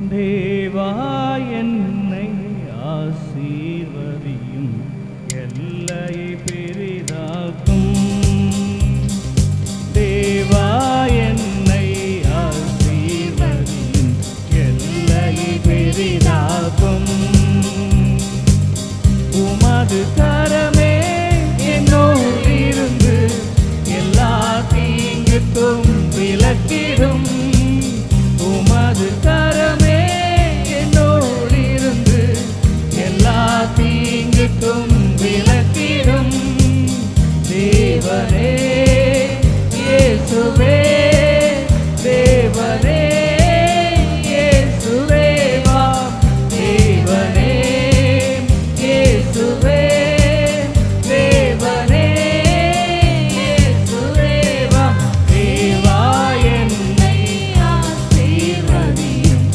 தேவா என்னை ஆசீர்வதியும், எல்லையை பெரிதாக்கும். தேவா என்னை ஆசீர்வதியும், எல்லையை பெரிதாக்கும். உமது கரமே என்னோடு இருந்து எல்லா தீங்குக்கும் விலக்கிடும். உமது கரமே என்னோடு இருந்து எல்லா தீங்குக்கும் விலக்கிடும். தேவனே இயேசுவே, தேவனே இயேசுவே வா. தேவனே இயேசுவே, தேவனே இயேசுவே வா. தேவா என்னை ஆசீர்வதியும்,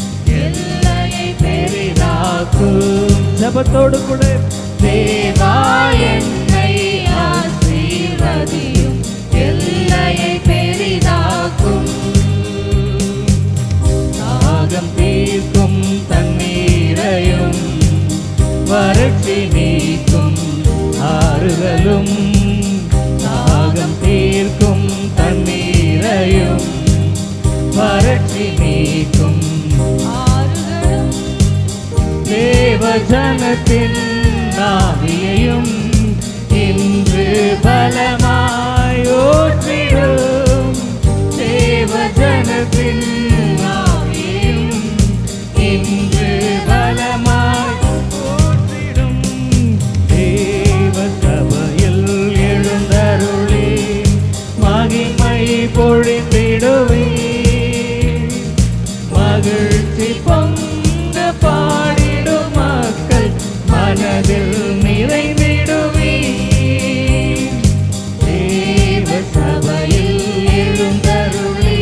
எல்லையை பெரிதாக்கும். ஜபத்தோடு கூட தேவா என்னை ஆசீர்வதியும், எல்லையை பெரிதாக்கும். தாகம் தீர்க்கும் தண்ணீரையும் வறட்சி நீக்கும் ஆறுதலும். தாகம் தீர்க்கும் தண்ணீரையும் வறட்சி நீக்கும் ஆறுதலும். தேவ ஜனத்தின் ஆவியையும் இன்று பலமாய் ஊற்றிடும். தேவ ஜனத்தின் ஆவியையும் இன்று பலமாய் ஊற்றிடும். தேவ சபையில் எழுந்தருளி மகிமை பொழிந்திடுவே. மகிழ்ச்சி பொங்க பாடிடும் மக்கள் மனதில் நிறைந்திடுவே. தேவ சபையில் எழுந்தருளி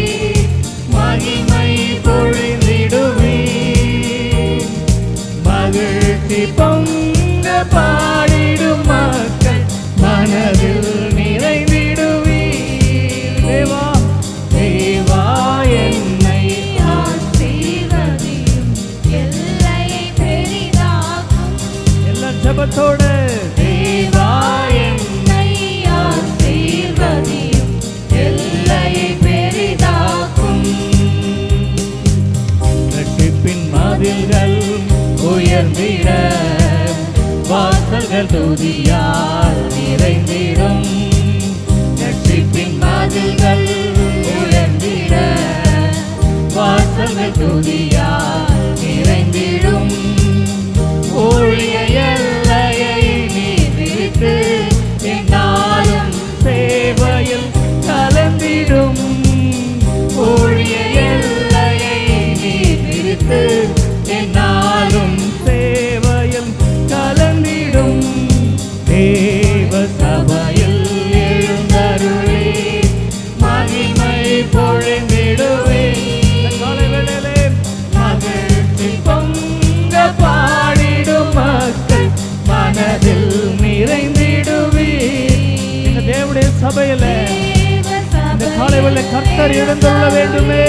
மகிமை பொழிந்திடுவே. மகிழ்ச்சி பொங்க பாடிடும் மக்கள் மனதில் நிறைந்திடுவே. தேவா தேவா என்னை ஆசீர்வதியும், எல்லையை பெரிதாக்கும். எல்லா ஜபத்தோடு தேவா என்னை ஆசீர்வதியும், எல்லையை பெரிதாக்கும். ரட்சிப்பின் மதில்கள் உயர்ந்திட வாசல்கள் துதியால் நிறைந்திடும். ரட்சிப்பின் மதில்கள் உயர்ந்திட வாசல்கள் துதியால் நிறைந்திடும். ஊழிய எல்லையை நீ விரித்து என்னாலும் சேவையில் கலந்திடும். ஊழிய எல்லையை நீ விரித்து என்னாலும் சேவையில் கலந்திடும். தேவ சபையில் எழுந்தருளி மகிமை பொழிந்திடுவே. மகிழ்ச்சி பொங்க பாடிடும் மக்கள் மனதில் நிறைந்திடுவே. இந்த தேவனுடைய சபையில இந்த காலையில கர்த்தர் எழுந்துள்ள வேண்டுமே.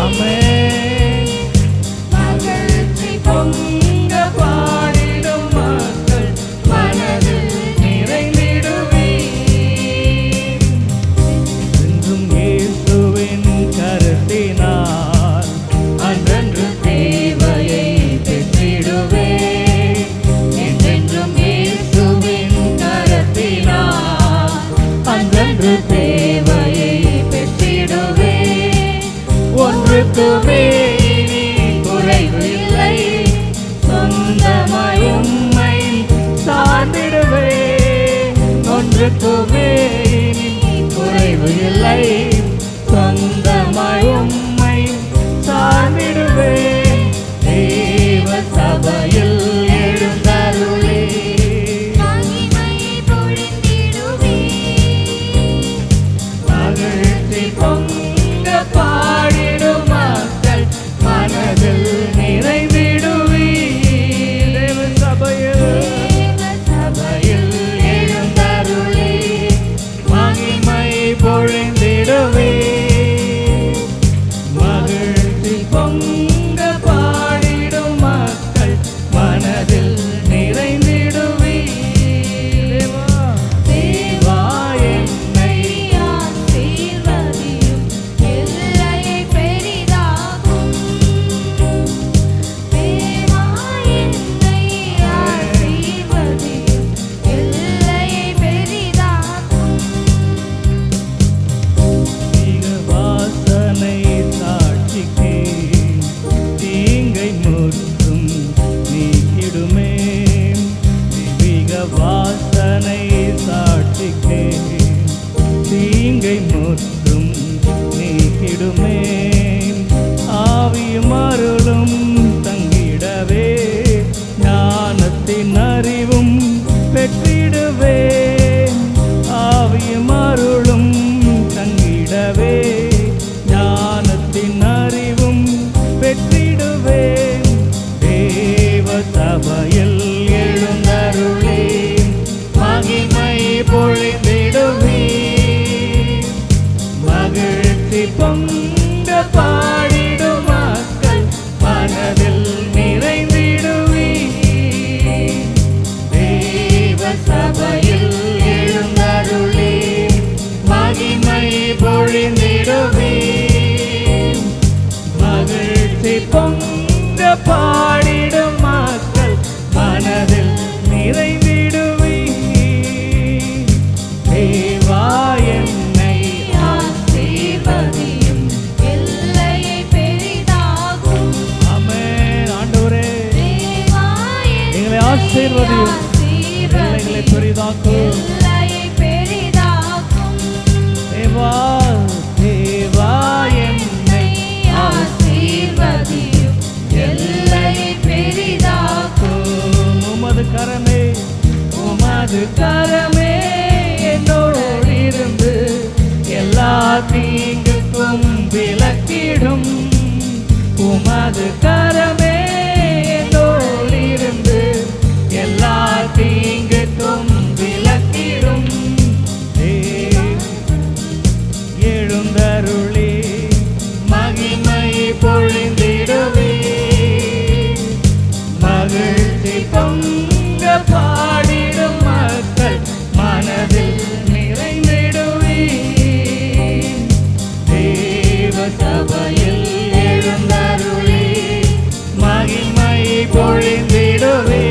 ஆமென். மகிழ்ச்சி பொங்க பாடிடும் மக்கள் மனதில் நிறைந்திடுவே. என்றும் இயேசுவின் கருத்தினால் அன்றன்று தேவையை பெற்றிடுவே. என்றென்றும் இயேசுவின் கரத்தினால் அன்றன்று தேவையை பெற்றிடுவே. ஒன்றுக்குமே இனி குறைவு இல்லை, சொந்தமாய் உம்மை சார்ந்திடுவே. ஒன்றுக்குமே இனி குறைவு இல்லை, சொந்தமாய் உம்மை சார்ந்திடுவே. தேவ சபையில் எழுந்தருளி மகிழ்ச்சி பொங்க பாடிடும் மக்கள் மனதில் நிறைந்திடுவே. தேவ சபையில் எழுந்தருளி மகிமை பொழிந்திடுவே. விளக்கிடுமே. ஆவியும் அருளும் தங்கிடவே ஞானத்தின் அறிவும் பெற்றிடுவேன். ஆவியும் அருளும் தங்கிடவே ஞானத்தின் அறிவும் பெற்றிடுவேன். தேவ சபையில் எழுந்தருளே மகிமை பொழிந்திடுவே. மகிழ்ச்சி பொங்க பாடிடும் மக்கள் மனதில் நிறைந்திடுவே. தேவ சபையில் எழுந்தருளே மகிமை பொழிந்திடுவே. மகிழ்ச்சி பொங்க பாடிடும் மக்கள் மனதில் நிறைந்திடுவே. தேவா என்னை ஆசீர்வதியும் எல்லையை பெரிதாக்கும். ஆமென். ஆண்டவரே தேவா எங்களை ஆசீர்வதியும் எல்லைகளை பெரிதாக்கும். எல்லையை பெரிதாக்கும். தேவா தேவா என்னை ஆசீர்வதியும் எல்லையை பெரிதாக்கும். உமது கரமே உமது கரமே என்னோடு இருந்து எல்லா தீங்குக்கும் விலக்கிடும். உமது கரமே என்னோடு இருந்து எல்லா தீங்குக்கும் விலக்கிடும். எழுந்தருளே மகிமை பொழிந்திடுவே. மகிழ்ச்சி பொங்க பாடிடும் மக்கள் மனதில் நிறைந்திடுவே. தேவ சபையில் எழுந்தருளே மகிமை பொழிந்திடுவே.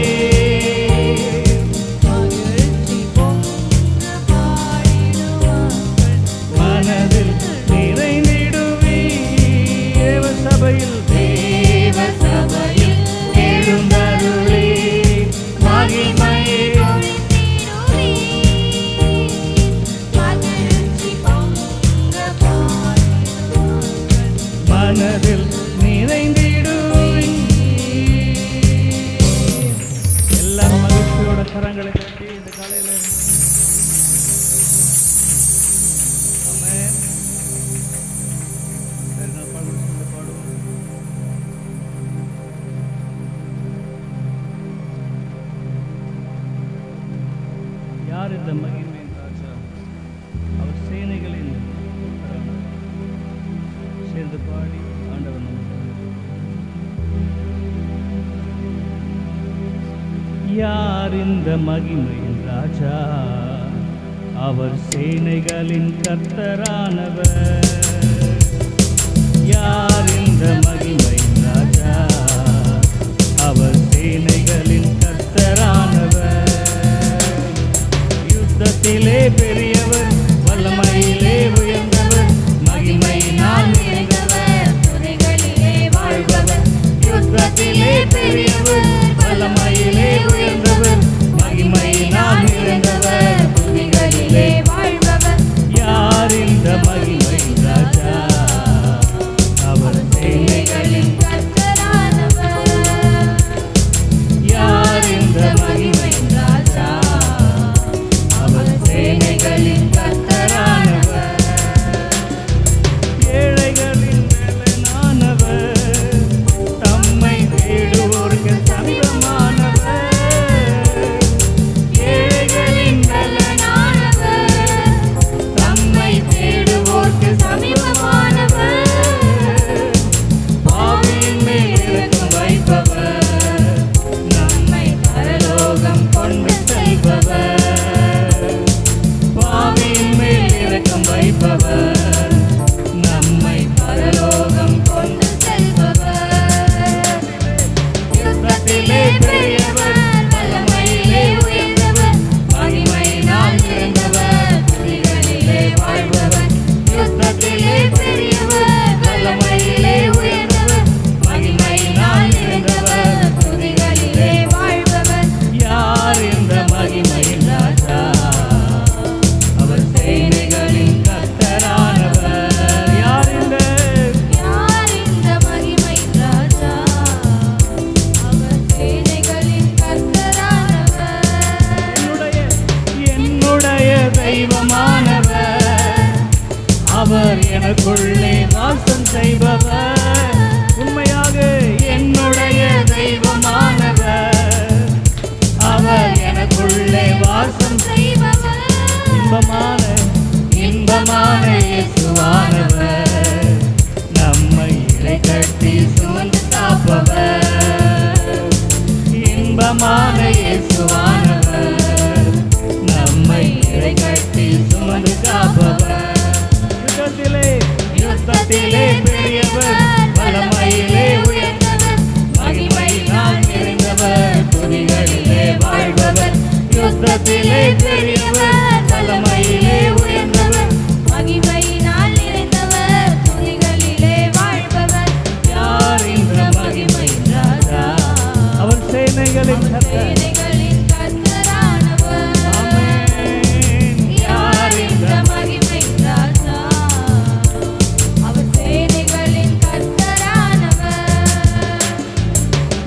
மகிழ்ச்சி பொங்க பாடிடும் மக்கள் மனதில் நிறைந்திடுவே. தேவ சபையில் தேவ சபையில் எழுந்தருளே மகிமை பொழிந்திடுவே. மகிழ்ச்சி பொங்க பாடிடும் மக்கள் மனதில் நிறைந்திடுவே. எல்லாரும் மகிழ்ச்சியோட கரங்களை தட்டி இந்த காலையில ஆமென். வேற என்ன பாடல் சொல்லி பாடுவோம்? யார் இந்த மகிமையின் ராஜா? அவர் சேனைகளின் கர்த்தரானார். சேர்ந்து பாடி ஆண்டவர் நமக்கு யார் இந்த மகிமையின் ராஜா? அவர் சேனைகளின் கர்த்தரானவர். யார் இந்த மகிமையின் ராஜா? அவர் சேனைகளின் கர்த்தரானவர். யுத்தத்திலே பெரியவர், வல்லமையிலே உயர்ந்தவர், மகிமையினால் நிறைந்தவர், துதிகளிலே வாழ்பவர். யுத்தத்திலே பெரியவர், வல்லமையிலே உயர்ந்தவர், மகிமையினால் நிறைந்தவர், துதிகளிலே வாழ்பவர். யார் இந்த மகிமையின் எனக்குள்ளே வாசம் செய்பவர், உண்மையாக என்னுடைய தெய்வமானவர். அவர் எனக்குள்ளே வாசம் செய்பவர், இன்பமான இன்பமான இயேசுவானவர், நம்மை இலை கட்டி சுமந்து காப்பவர். இன்பமான இயேசுவானவர், நம்மை இலை கட்டி சுமந்து காப்பவர். யுத்தத்திலே பெரியவர், வல்லமையிலே உயர்ந்தவர், மகிமையினால் நிறைந்தவர், துதிகளிலே வாழ்பவர். யுத்தத்திலே பெரியவர், வல்லமையிலே உயர்ந்தவர், மகிமையினால் நிறைந்தவர், துதிகளிலே வாழ்பவர். யார் இந்த மகிமை ராஜா? அவர் சேனைகளின் கர்த்தர். சேனைகளின் கர்த்தரானவர். ஆமென். யார் இந்த மகிமை ராஜா? அவர் சேனைகளின் கர்த்தரானவர்.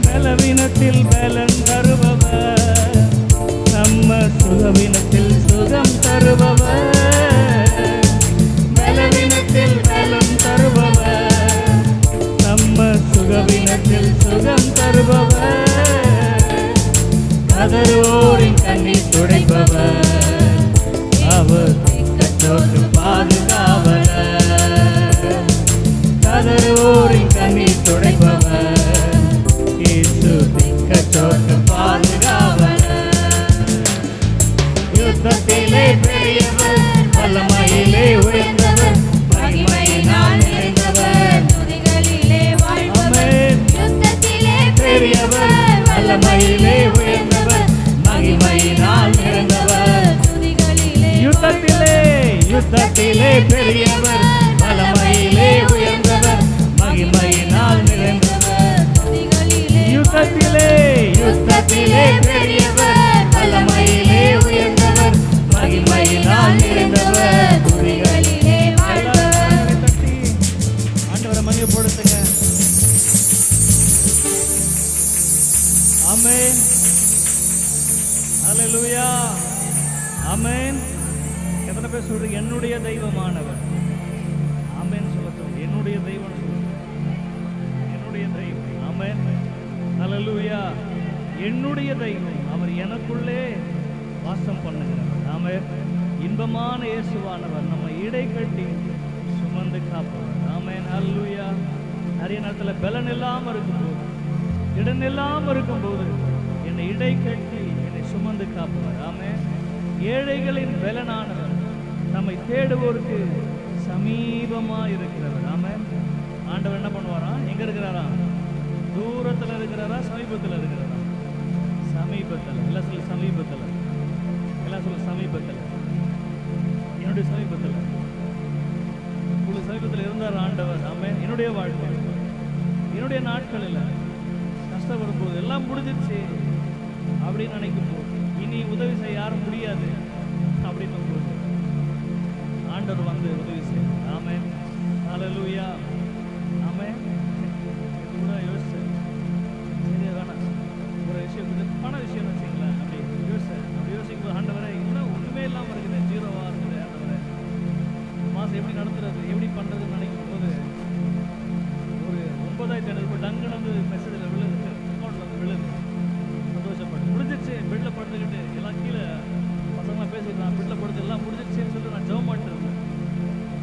பலவீனத்தில் பலன் தருபவர், நம்ம சுகவீனத்தில் சுகம் தருபவர். பலவீனத்தில் பலன் தருபவர், நம்ம சுகவீனத்தில் சுகம் தருபவர். கதறுவோரின் கண்ணீர் துடைப்பவர், அவர் திக்கற்றோர்க்கு பாதுகாவலர். கதறுவோரின் கண்ணீர் துடைப்பவர், இயேசு திக்கற்றோர்க்கு பாதுகாவலர். யுத்தத்திலே பெரியவர், வல்லமையிலே உயர்ந்தவர், மகிமையினால் நிறைந்தவர், துதிகளிலே வாழ்பவர். ஆமென். யுத்தத்திலே பெரியவர், வல்லமையிலே உயர்ந்தவர், மகிமையினால் நிறைந்தவர். துதிகளிலே யுத்தத்திலே பெரியவர், வல்லமையிலே உயர்ந்தவர், மகிமையினால் நிறைந்தவர். துதிகளிலே யுத்தத்திலே பெரியவர், வல்லமையிலே உயர்ந்தவர், மகிமையினால் நிறைந்தவர். துதிகளிலே வாழ்பவர். ஆண்டவரை மகிமைப்படுத்துங்க. ஆமென். ஹல்லேலூயா. ஆமென். எத்தனை பேர் சொல்றீங்க என்னுடைய தெய்வமானவர்? ஆமென் சொல்ல சொல்லுங்க. என்னுடைய தெய்வம் சொல்லுங்க. என்னுடைய தெய்வம். ஆமென். ஹல்லேலூயா. என்னுடைய தெய்வம், அவர் எனக்குள்ளே வாசம் பண்ணுகிறவர். ஆமென். இன்பமான இயேசுவானவர் நம்மை இடை கட்டி சுமந்து காப்பவர். ஆமென். ஹல்லேலூயா. நிறைய நேரத்தில் பலன் இல்லாமல் இருக்கும்போது, இடம் இல்லாமல் இருக்கும்போது என்னை இடை கட்டி என்னை சுமந்து காப்பவர். ஆமென். ஏழைகளின் பலனானவர், நம்மை தேடுவோருக்கு சமீபமா இருக்கிறவர். ஆமென். ஆண்டவர் என்ன பண்ணுவாரா? எங்க இருக்கிறாரா? தூரத்துல இருக்கிறாரா? சமீபத்தில் இருக்கிறாரா? சமீபத்தில். எல்லாம் சொல்லு சமீபத்தில். எல்லாம் சொல்லு சமீபத்தில். என்னுடைய சமீபத்தில். உங்களுக்கு சமீபத்தில் இருந்தார் ஆண்டவர். ஆமென். என்னுடைய வாழ்க்கை, என்னுடைய நாட்களில் கஷ்டப்படும் போது, எல்லாம் முடிஞ்சிச்சு அப்படின்னு நினைக்கும் போது, இனி உதவி செய்ய யாரும் முடியாது அப்படின்னும் போது ஆண்டவர் வந்து உதவி செய்வார். ஆமென். ஹல்லேலூயா. ஆமென். இது கூட யோசிச்சேன். சரி வேணாம், ஒரு விஷயம் கொஞ்சம் பண விஷயம் வச்சுங்களேன் அப்படி யோசிச்சேன். அப்படி யோசிக்கும் போது ஆண்டவரே இன்னும் ஒன்றுமே இல்லாமல் இருக்குது, ஜீரோவாக இருக்குது. ஆண்டவரே மாதம் எப்படி நடத்துறது, எப்படி பண்ணுறதுன்னு நினைக்கும் போது ஒரு 9,500 ரூபாய் டங்குன்னு வந்து மெசேஜில் விழுது, அக்கௌண்ட்டில் வந்து விழுது. சந்தோஷப்பட்டு முடிஞ்சிச்சு. பெட்டில் படுத்துக்கிட்டு எல்லாம் கீழே பசங்களாம் பேசிட்டு நான் பெட்டில் படுத்து எல்லாம் முடிஞ்சிச்சுன்னு சொல்லிட்டு நான் ஜெபம் பண்ணிட்டு இருந்தேன்.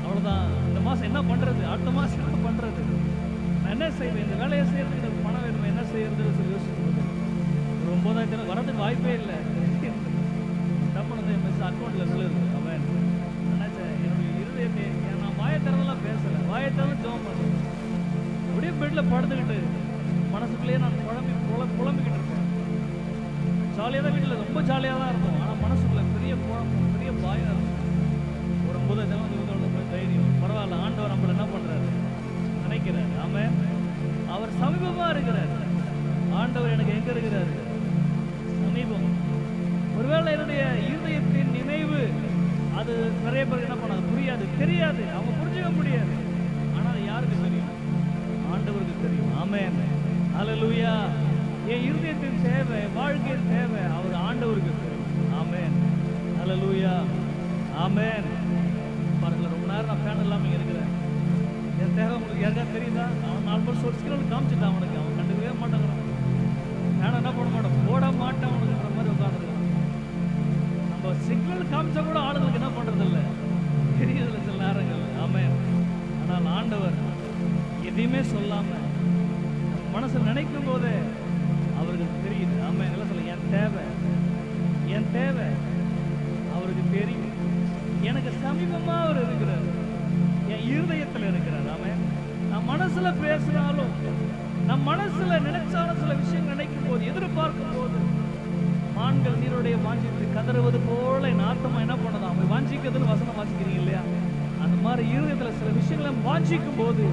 அவ்வளோதான். இந்த மாதம் என்ன பண்ணுறது, அடுத்த மாதம் என்ன பண்ணுறது, நான் என்ன செய்வேன், இந்த வேலையை செய்யறதுக்கு எனக்கு பணம் வேணுமே, என்ன செய்யறதுன்னு சொல்லி யோசிக்கும் போது ஒரு 9,000 வரதுக்கு வாய்ப்பே இல்லை. டப்புனு மெசேஜ் அக்கௌண்ட்டில் விழுது. அவன் நினைச்சேன் என்னுடைய இருதயத்தை, நான் வாயை திறந்தெல்லாம் பேசலை, வாயை திறந்து ஜெபம் பண்ணுறேன். அப்படியே பெட்டில் படுத்துக்கிட்டு மனசுக்குள்ளேயே நான் புலம்பிக்கிட்டு இருப்பேன். ஜாலியாக தான், வீட்டில் ரொம்ப ஜாலியாக தான் இருக்கும். ஆனால் மனசுக்குள்ள பெரிய குழப்பம், பெரிய பாயம் இருக்கும். ஒரு 9,000 தைரியம் பரவாயில்ல, ஆண்டவர் நம்மள என்ன பண்ணுறாரு நினைக்கிறார். ஆமென். அவர் சமீபமாக இருக்கிறார். ஆண்டவர் எனக்கு எங்கே இருக்கிறாரு? சமீபம். ஒருவேளை என்னுடைய இருதயத்தின் நினைவு அது நிறைய பேருக்கு என்ன பண்ணாது, புரியாது, தெரியாது, அவங்க புரிஞ்சுக்க முடியாது. ஆனால் அது யாருக்கு தெரியும்? ஆண்டவருக்கு தெரியும். ஆமென். ஹல்லேலூயா. என் இருதயத்தின் தேவை, வாழ்க்கையின் தேவை அவர் ஆண்டவருக்கு தெரியும். ஆமென். ஹல்லேலூயா. ஆமென். பாருங்களேன், ரொம்ப நேரம் நான் ஃபேன் இல்லாமல் இருக்கிறேன். யாருக்கா தெரியுதா? அவன் ஆல்மோஸ்ட் ஒரு சிக்னல் காமிச்சிட்டான் அவனுக்கு. அவன் கண்டுக்கவே மாட்டேங்கிறான். நான் என்ன பண்ண மாட்டேன், போட மாட்டேன் அவனுக்குன்ற மாதிரி உட்காந்துருக்கான். நம்ம சிக்னல் காமிச்சா கூட ஆளுங்களுக்கு என்ன பண்றது இல்லை, தெரியதில்லை சில நேரங்கள். ஆமென். ஆனால் ஆண்டவர் எதையுமே சொல்லாம மனசு நினைக்கும் போதே அவருக்கு தெரியுது. ஆமென். எல்லாம் சொல்ல, என் தேவை அவருக்கு தெரியும். எனக்கு சமீபமா அவர் இருக்கிறார், என் இருதயத்தில் இருக்கிறார். ஆமென். நான் மனசுல பேசினாலும், நம் மனசுல நினைச்சாலும், சில விஷயங்கள் நினைக்கும் போது, எதிர்பார்க்கும் போது, மான்கள் நீருடைய வாஞ்சித்து கதறுவது போல என் ஆத்மா என்ன பண்ணதான் அவங்க வாஞ்சிக்கிறதுன்னு வசனம் வாசிக்கிறீங்க இல்லையா? அந்த மாதிரி இருதயத்துல சில விஷயங்களை வாஞ்சிக்கும் போது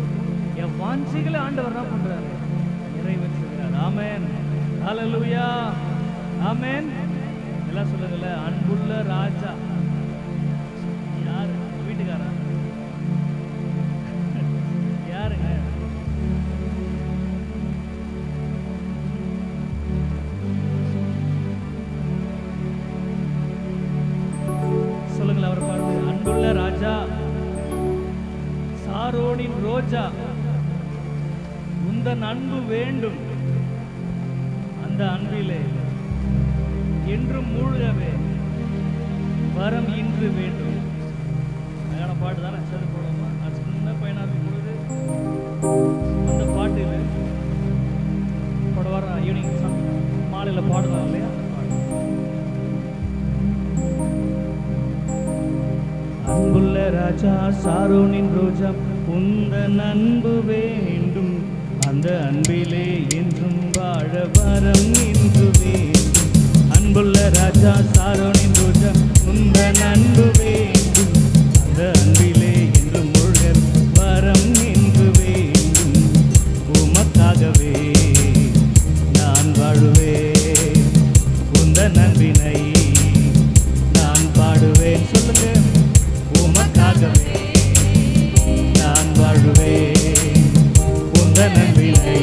என் வாஞ்சிகளை ஆண்டவர் என்ன பண்றாரு, நிறைவேற்றுகிறார். ஆமென். ஹல்லேலூயா. ஆமென். எல்லாம் சொல்லுங்கல்ல, அன்புள்ள ராஜா. யாரு? வீட்டுக்காரா? யாருங்க? சொல்லுங்களேன் அவரை பார்த்து. அன்புள்ள ராஜா, சாரோனின் ரோஜா, உந்தன் அன்பு வேண்டும், அந்த அன்பிலே என்றும் மூழ்கவே வரம் இன்று வேண்டும். அழகான பாட்டு தானே, சரி போடுவோமா? நான் சின்ன பையனாக இருக்கும் பொழுது அந்த பாட்டில் போட வர ஈவினிங் மாலையில் பாடுதான் இல்லையா? அன்புள்ள ராஜா, சாரோனின் ரோஜா, உந்தன் அன்பு வேண்டும், அந்த அன்பிலே என்றும் வாழ வரம் இன்று வேண்டும். அன்புள்ள ராஜா, சாரோனின் ரோஜா, உந்தன் அன்பு வேண்டும், அந்த அன்பிலே என்றும் மூழ்க வரம் இன்று வேண்டும். உமக்காகவே நான் வாழுவேன், உந்தன் அன்பினை நான் பாடுவேன். சொல்லுங்க, உமக்காகவே நான் வாழுவேன், உந்தன் அன்பினை.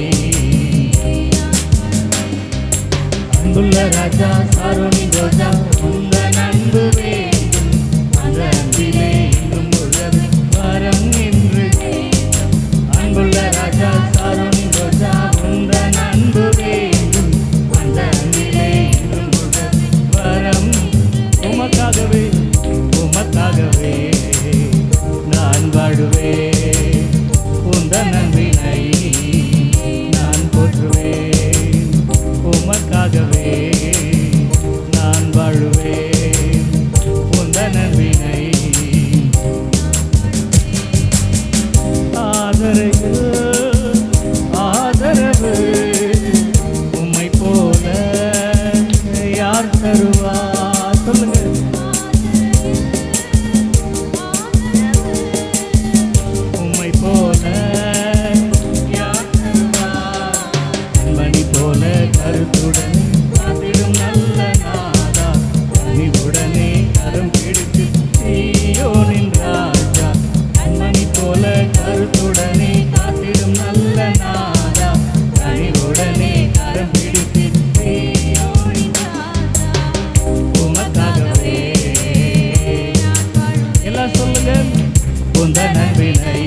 அன்புள்ள ராஜா, சாரோனின் ரோஜா, உந்தன் அன்பு வேண்டும், அந்த அன்பிலே என்றும் முழுவதும் வரம் என்று. அன்புள்ள ராஜா, சாரோனின் ரோஜா, உந்தன் அன்பு வேண்டும், அந்த அன்பிலே என்றும் முழுவதும் வரம். உமக்காகவே நான் வாழுவேன், உந்தன் அன்பினை நான் போற்றுவேன். உமக்காகவே நான் வாழுவேன், உந்தன் அன்பினை. ஆதரவு உம்மை போல யார் தருவார்? சொல்லுங்க. உம்மை போல யார் தருவார்? மணி போல கருத்துடன் காத்திடும் நல்ல நாதா, கனிவுடனே கரம் பிடித்து சீயோனின் ராஜா. மணி போல கருத்துடனே காத்திடும் நல்ல நாதா, கனிவுடனே கரம் பிடித்து சீயோனின் ராஜா. உமக்காகவே எல்லாம் சொல்லுங்க, உந்தன் அன்பினை.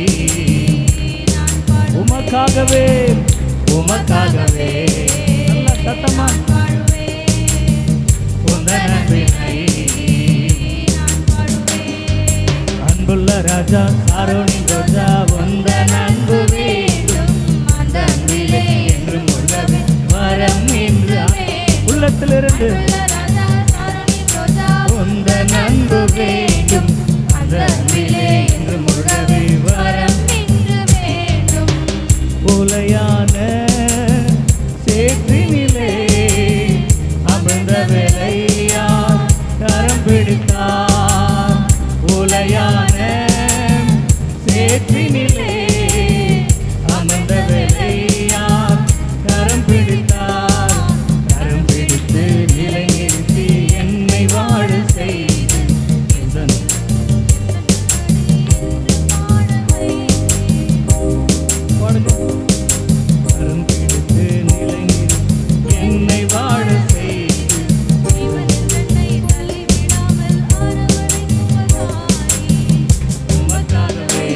உமக்காகவே நல்ல சத்தமா, உந்தன் அன்பினை. அன்புள்ள ராஜா, சாரோனின் ரோஜா, உந்தன் அன்பு வேண்டும், அந்த அன்பிலே என்றும் உள்ளது வரம் என்று. உள்ளத்திலிருந்து உந்தன் அன்பு வேண்டும், அந்த அன்பிலே என்றும் உள்ளது வரம். உலையான சேற்றினிலே அமிர்ந்த வேலையார் கரம் பிடித்தார். உலையான சேற்றினிலே அமிர்ந்த வேலையார் கரம் பிடித்தார். கரம் பிடித்து நிலை நிறுத்தி என்னை வாழ செய்து கரம் பிடித்து நிலை நிறுத்தி என்னை வாழ செய்து. உமக்காகவே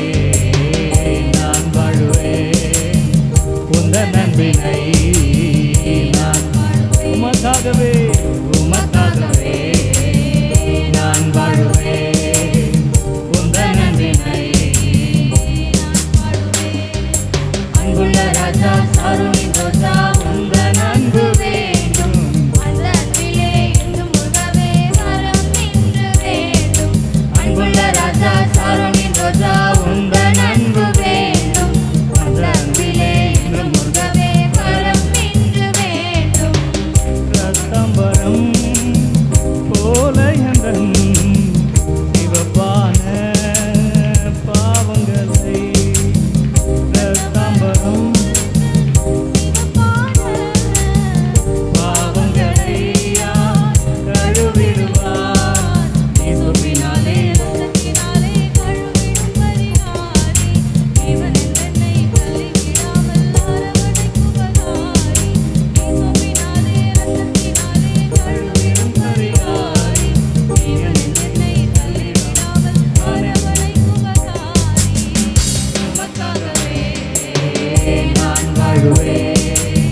பாடுவேன்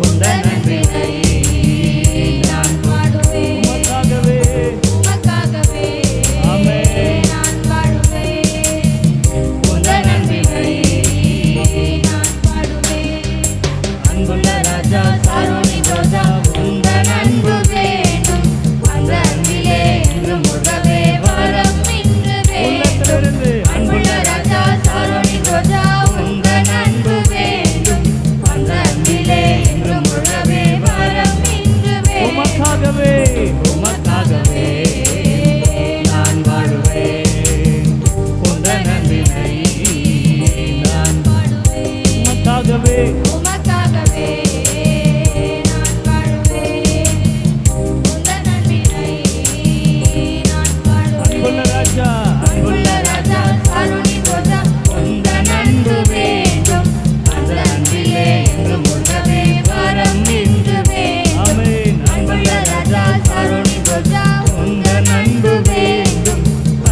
உந்தன் அன்பினை நான் பாடுவேன் உமக்காகவே உமக்காகவே ஆமென். நான் பாடுவேன் உந்தன் அன்பினை நான் பாடுவேன் அன்புள்ள ராஜா சாரோனின் ரோஜா உந்தன் அன்பு வேண்டும் அந்த அன்பிலே இன்று முகவே வரம் இன்று வேண்டும் உள்ளத்திலிருந்து அன்புள்ள ராஜா சாரோனின் ரோஜா உந்தன் அன்பு வேண்டும் அந்த அன்பிலே இன்று முகவே வரம் இன்று வேண்டும் உமக்காகவே உமக்காகவே நான் வாழுவேன் உந்தன் அன்பினை நான் பாடுவேன் உமக்காகவே உமக்காகவே நான் பாடுவேன் உந்தன் அன்பினை நான் பாடுவேன் அன்புள்ள ராஜா அன்புள்ள ராஜா சாரோனின் ரோஜா உந்தன் அன்பு வேண்டும் அந்த அன்பிலே இன்று முகவே வரம் இன்று வேண்டும் ஆமென். அன்புள்ள ராஜா சாரோனின் ரோஜா உந்தன் அன்பு வேண்டும்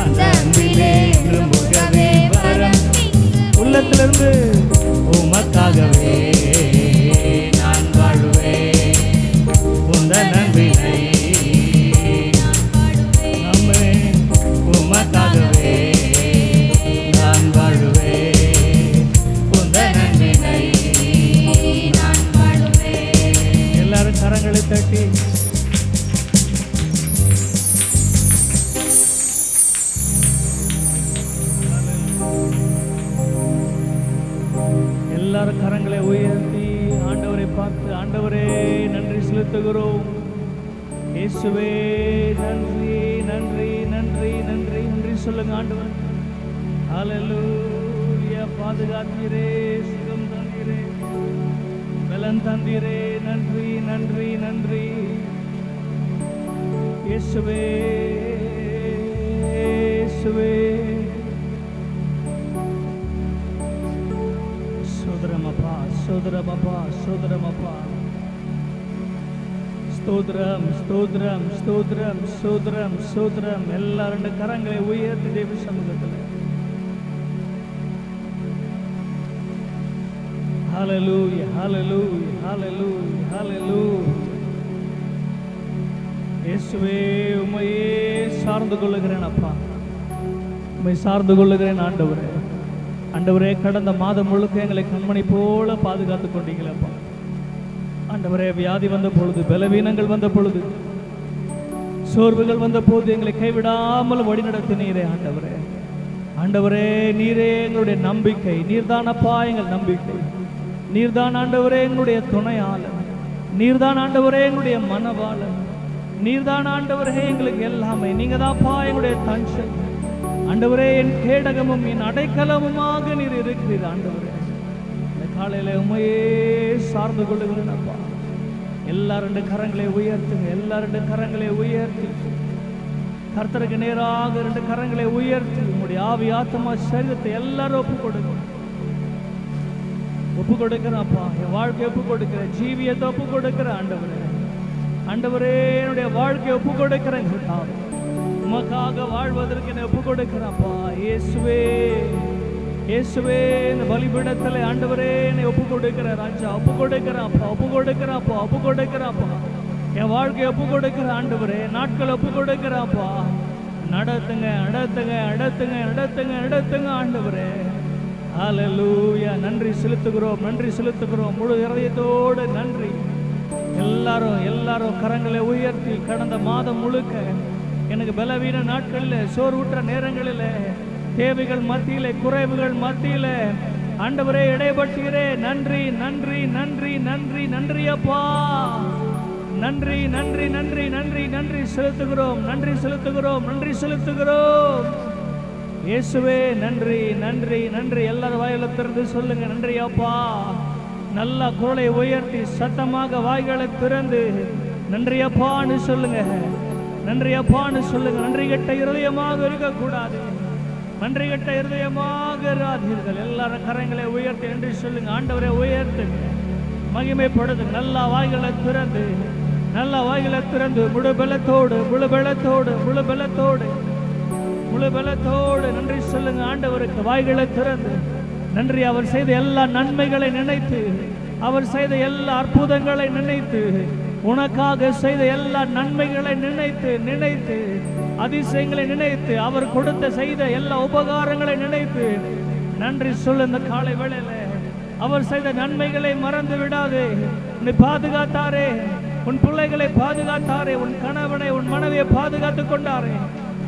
அந்த அன்பிலே இன்று முகவே வரம் இன்று உள்ளத்திலிருந்து உமக்காகவே நான் வாழுவேன் உந்தன் அன்பினை நான் பாடுவேன் ஆமென். உமக்காகவே நான் வாழுவேன் உந்தன் அன்பினை நான் பாடுவேன் எல்லாரும் கரங்களை தட்டி எல்லாரும் கரங்களை உயர்த்தி ஆண்டவரை பார்த்து ஆண்டவரே நன்றி செலுத்துகிறோம் இயேசுவே நன்றி நன்றி நன்றி நன்றி நன்றி சொல்லுங்க ஆண்டவர் ஹல்லேலூயா பாதுகாத்தீரே சுகம் தந்தீரே பலன் தந்தீரே நன்றி நன்றி நன்றி இயேசுவே இயேசுவே சோதரமப்பா சோதரமப்பா சோதரமப்பா ஸ்தோத்திரம் ஸ்தோத்திரம் ஸ்தோத்திரம் ஸ்தோத்திரம் ஸ்தோத்திரம் எல்லா ரெண்டு கரங்களை உயர்த்தி தேவ சமூகத்தில் ஹல்லேலூயா ஹல்லேலூயா ஹல்லேலூயா ஹல்லேலூயா இயேசுவே உம்மையே சார்ந்து கொள்ளுகிறேன் அப்பா உம்மை சார்ந்து கொள்ளுகிறேன் ஆண்டவரே ஆண்டவரே கடந்த மாதம் முழுக்க எங்களை கண்மணி போல பாதுகாத்து கொண்டீங்களப்பா ஆண்டவரே வியாதி வந்த பொழுது பலவீனங்கள் வந்த பொழுது சோர்வுகள் வந்த போது எங்களை கைவிடாமல் வழிநடத்தினீரே ஆண்டவரே ஆண்டவரே நீரே எங்களுடைய நம்பிக்கை நீர்தானப்பா எங்கள் நம்பிக்கை நீர்தான் ஆண்டவரே எங்களுடைய துணையாளர் நீர்தான் ஆண்டவரே எங்களுடைய மனவாளர் நீர்தான் ஆண்டவரே எங்களுக்கு எல்லாமே நீங்க தான்ப்பா எங்களுடைய தஞ்சம் ஆண்டவரே என் கேடகமும் என் அடைக்கலமுமாக நீர் இருக்கிறீர் ஆண்டவரே இந்த காலையில உண்மையே சார்ந்து கொள்ளுகிறேன்ப்பா எல்லா ரெண்டு கரங்களை உயர்த்துங்க எல்லா ரெண்டு கரங்களை உயர்த்தி கர்த்தருக்கு நேராக ரெண்டு கரங்களை உயர்த்தி உங்களுடைய ஆவி ஆத்மா சரீரத்தை எல்லாரும் ஒப்பு கொடுக்கிறேன்ப்பா என் வாழ்க்கையை ஒப்பு கொடுக்கிறேன் ஜீவியத்தை ஒப்பு கொடுக்கிறேன் ஆண்டவரே ஆண்டவரே என்னுடைய வாழ்க்கையை ஒப்பு கொடுக்கிறேன் உமக்காக வாழ்வதற்கு என்னை ஒப்பு கொடுக்கிறேன்ப்பா இயேசுவே இயேசுவே இந்த பலிபீடத்தில் ஆண்டவரே என்னை ஒப்பு கொடுக்கிறேன் ராஜா ஒப்பு கொடுக்கிறேன்ப்பா ஒப்பு கொடுக்கிறேன்ப்பா ஒப்பு கொடுக்கிறேன்ப்பா என் வாழ்க்கையை ஒப்பு கொடுக்கிற ஆண்டவரே நாட்களை ஒப்பு கொடுக்கிறேன்ப்பா நடத்துங்க நடத்துங்க நடத்துங்க நடத்துங்க நடத்துங்க ஆண்டவரே ஹல்லேலூயா நன்றி செலுத்துகிறோம் முழு இதயத்தோடு நன்றி எல்லாரும் கரங்களை உயர்த்தி கடந்த மாதம் முழுக்க எனக்கு பலவீன நாட்களில் சோர்வுற்ற நேரங்களில் தேவைகள் மத்தியிலே குறைவுகள் மத்தியிலே ஆண்டவரே இடைப்பட்டீரே நன்றி நன்றி நன்றி நன்றி நன்றி அப்பா நன்றி நன்றி நன்றி நன்றி நன்றி செலுத்துகிறோம் நன்றி செலுத்துகிறோம் நன்றி செலுத்துகிறோம் இயேசுவே நன்றி நன்றி நன்றி எல்லாரும் வாயில திறந்து சொல்லுங்க நன்றி அப்பா நல்ல குரலை உயர்த்தி சத்தமாக வாய்களை திறந்து நன்றி அப்பான்னு சொல்லுங்க நன்றி அப்பான்னு சொல்லுங்க நன்றி கெட்ட இருதயமாக இருக்கக்கூடாது நன்றி கெட்ட இருதயமாக இராதீர்கள் எல்லாரும் கரங்களை உயர்த்தி நன்றி சொல்லுங்க ஆண்டவரை உயர்த்துங்க மகிமைப்படுத்துங்க நல்ல வாய்களை திறந்து முழு பலத்தோடு நன்றி சொல்லுங்க ஆண்டவருக்கு வாய்களை திறந்து நன்றி அவர் செய்த எல்லா நன்மைகளை நினைத்து அவர் செய்த எல்லா அற்புதங்களை நினைத்து, உனக்காக செய்த எல்லா நன்மைகளை நினைத்து நினைத்து, அதிசயங்களை நினைத்து, அவர் கொடுத்த செய்த எல்லா உபகாரங்களை நினைத்து நன்றி சொல்லு. இந்த காலை வேளையில அவர் செய்த நன்மைகளை மறந்து விடாதே. உன்னை பாதுகாத்தாரே, உன் பிள்ளைகளை பாதுகாத்தாரே, உன் கணவனை உன் மனைவியை பாதுகாத்து கொண்டாரே,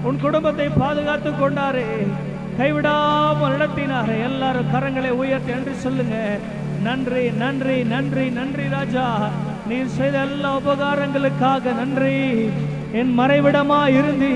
உன் குடும்பத்தை பாதுகாத்து கொண்டாரே, கைவிடாமல் நடத்தினாரே. எல்லாரும் கரங்களை உயர்த்தி நன்றி சொல்லுங்க. நன்றி நன்றி நன்றி நன்றி ராஜா, நீர் செய்த எல்லா உபகாரங்களுக்காக நன்றி. என் மறைவிடமா இருந்து